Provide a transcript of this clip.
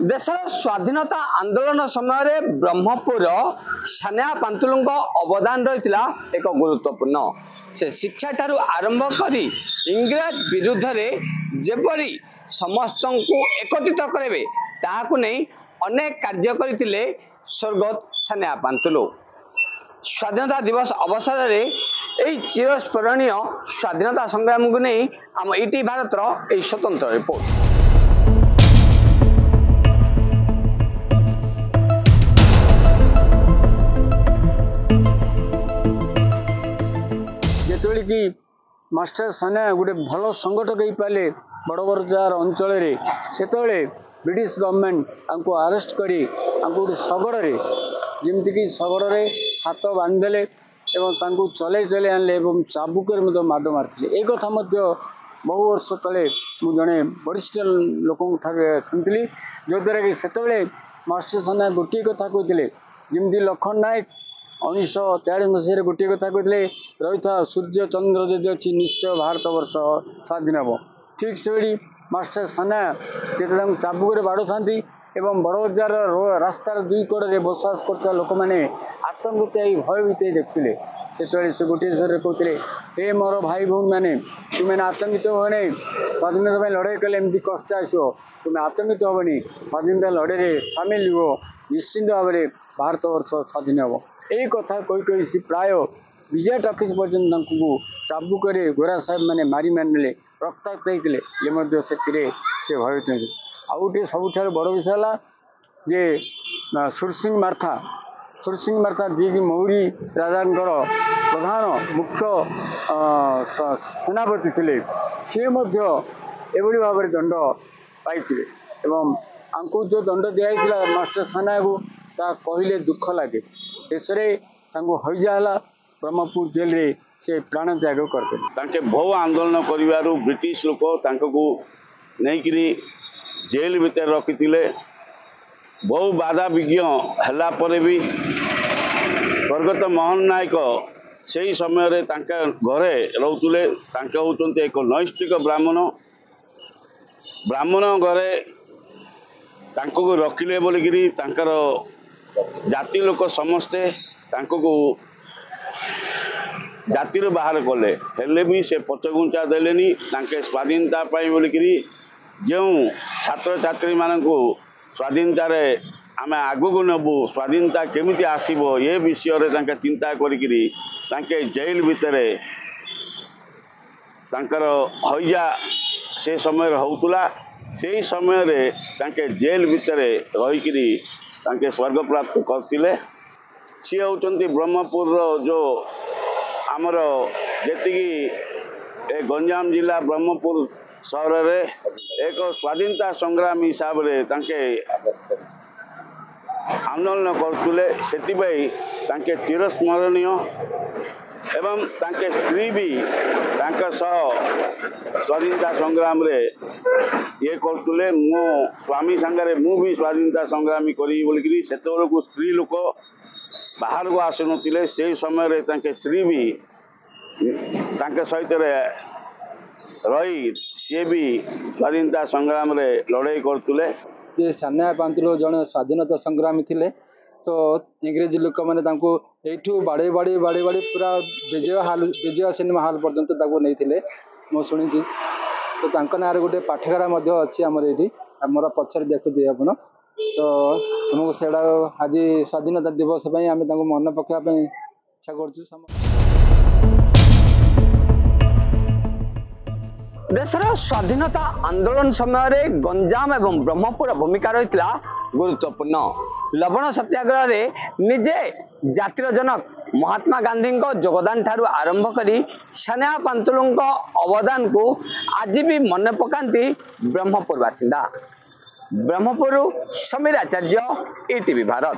देशर स्वाधीनता आंदोलन समय ब्रह्मपुर सानिया पांतुलु अवदान रही एक गुरुत्वपूर्ण से शिक्षा ठारू आरंभ कर इंग्रेज विरुद्ध रे जेपरी समस्त को एकत्रित करेंगे ताकू नहीं अनेक कार्य करते स्वर्गत सानिया पांतुलु। स्वाधीनता दिवस अवसर में यही चिरस्मरणीय स्वाधीनता संग्राम को नहीं आम ईटी भारतर स्वतंत्र रिपोर्ट। जेतबेले कि मास्टर सानिया गोटे भल संगठक हो पारे बड़बजार अंचल से ब्रिटिश गवर्नमेंट आपको अरेस्ट करी गोटे शगड़े जमीक शगड़े हाथ बांधिदेले एवं चले चले आनले चाबुक माड़ मारी एक कथा बहु वर्ष तले मुझे वरिष्ठ लोक शुणी जो द्वारा कि से मास्टर सानिया गोटे कथा कहते जमी लखन नायक 1943 मसीह गोटे कथा कहते रही था सूर्य चंद्र जदि अच्छी निश्चय भारत वर्ष स्वाधीन हम ठीक से मास्टर सानिया जिते चाबुक बाड़ था बड़बजार रास्तार दुई कड़े बसवास कर लोक मैंने आतंकित भयभीत देखते से गोटे स्वर कहते हे मोर भाई भौणी मैंने तुम्हें आतंकित हो नहीं स्वाधीनता लड़ाई कले एमती कष्ट आसो तुम्हें आतंकित हेनी स्वाधीनता लड़ाई सामिल हो निश्चिंत भाव में भारत वर्ष स्वाधीन हम यही कथा कही कही सी प्राय विजय टॉकीज पर्यटन चाबुक गोरा साहेब मैंने मारी मारे रक्ताक्त होते से भयभीत नहीं आ गए सबुठ बड़ विषय है जे सुरसिंह मार्था जी की मौरी राजा प्रधान मुख्य सेनापति थे सी एभली भाव में दंड पाई एवं आंको जो दंड दिया मास्टर सानिया को कहले दुख लगे शेष हईजा है ब्रह्मपुर जेल रे से प्राण त्याग करते बहु आंदोलन कर ब्रिटिश लोक नहीं जेल भितर रखी बहु बाधा विघ्न है भी स्वर्गत मोहन नायक से ही समय घरे रोते होती एक नैष्ठिक ब्राह्मण घरे रखिले बोलिकी जाति लोक समस्ते जाति बाहर कले हेले भी से पचघुंचा देलेनी स्वाधीनता बोलिकी जो छात्र छात्री मानक स्वाधीनता आम आगू नबू स्वाधीनता केमिति आसीबो ये विषय चिंता करी जेल भितर हईजा से समय होतुला से समय जेल भितर रही स्वर्ग प्राप्त करते सी होती ब्रह्मपुर जो आमर जी गंजाम जिला ब्रह्मपुर सहर में एक स्वाधीनता संग्राम हिसाब से आंदोलन करते चिरस्मरणीय एवं स्त्री भी स्वाधीनता संग्राम रे ये करते मो स्वामी सांगे मु भी स्वाधीनता संग्रामी करी बोलिकी से स्त्री लोक बाहर को आसुन से समय स्त्री भी सहित रही सी भी स्वाधीनता संग्राम रे लड़ाई करते। सानिया पांतुलु जड़े स्वाधीनता संग्रामी थे तो इंग्रेज लोक मैंने यू बाड़े बाड़ी बाड़ी बाड़ी पूरा विजय सिनेमा हॉल पर्यंत नहीं मु शुणी तो ना गोटे पाठगारा अच्छी आमर ये आमर पचर देखुए आप तो तुमको से आज स्वाधीनता दिवस आम मन पकड़ा इच्छा कर देशर स्वाधीनता आंदोलन समय गंजाम एवं ब्रह्मपुर भूमिका रही गुरुत्वपूर्ण। लवण सत्याग्रह रे निजे जातिर जनक महात्मा गांधी योगदान ठारू आरंभ करी सानिया पांतुलु अवदान को आज भी मन पकांती ब्रह्मपुर बासिंदा। ब्रह्मपुर समीर आचार्य, ईटीवी भारत।